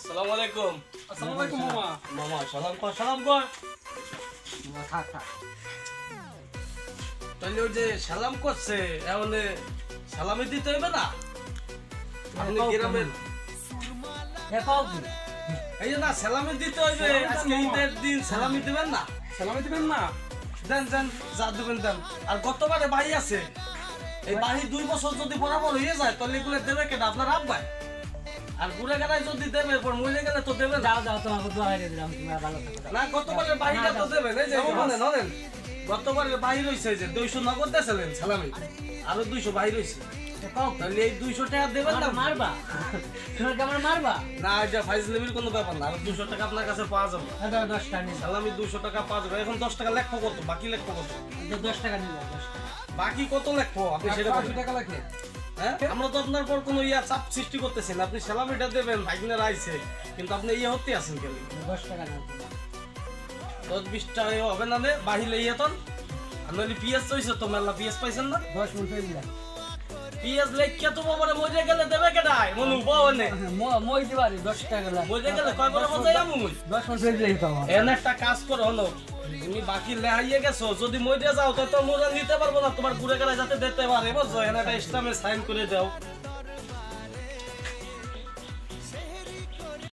আসসালামু আলাইকুম। আসসালামু আলাইকুম মামা। মামা সালাম কর, সালাম কর। থাক থাক। তাহলে ওই যে সালাম করছে এখন সালামি দিতে হইবে না? আপনি গ্রামের এই যে না সালামি দিতে হইবে, আজকে ঈদের দিন সালামি দিবেন না? সালামি দিবেন না? দেন দেন, যা দিবেন দেন। আর গতবারে বাড়ি আছে, এই বাড়ি 2 বছর যদি বরাবর হয়ে যায় তাহলে এগুলো দেবে কেন? আপনার আব্বাই। আর ঘুরে গেলায় যদি দেবে, এরপর মরে গেলে তো দেবে না। যাও যাও, তোমাকে দোয়া করে দিলাম, তোমরা ভালো থাকো। না গতবারের বাড়িটা তো দেবেন। এই যে বলেন হলেন গতবারের বাহির হইছে যে 200 নগদ দিয়েছিলেন সালামি, আরো 200 বাহির হইছে। তাহলে এই 200 টাকা দেবেন না? মারবা তুমি কেমন মারবা? না এটা ফাইজলামির কোনো ব্যাপার না, আর 200 টাকা আপনার কাছে পাওয়া যাবে। 10 টাকা নিলাম, সালামি 200 টাকা পাওয়া যাবে। এখন 10 টাকা লেখো কত, বাকি লেখো কত? 10 টাকা নিলাম, 10 টাকা। বাকি কত লেখো আপনি সেটা 80 বলেন। টাকা লাগে। হ্যাঁ আমরা তো আপনার পর কোনো চাপ সৃষ্টি করতেছেন। আপনি সালামিটা দেবেন, ভাগিনার আইছে, কিন্তু আপনি হতে আছেন কেন? 10 টাকা নাও তোমার। 10-20 টাকা হবে না? বাহিলে তখন আপনি পিঁয়াজ চইছে তো মেলা, পিঁয়াজ পাইছেন না? 10 মিনিট দিলাম। পিঁয়াজ লেখিয়া তো বাবারে মরে গেলে দেবে কেডাই? মনু পাওনে মই দিবারি 10 টাকা লাগবে। মরে গেলে কয় বড় মজাই আমু মুই। 10 মিনিট দিলেই তো আমার। এন একটা কাজ করো হলো, তুমি বাকি লেহাইয়ে গেছো, যদি মরে যাও তো মোরা নিতে পারবো না, তোমার ঘুরে গেলে যাতে দিতে পারে বুঝছো। এন একটা ইসলামে সাইন করে দাও।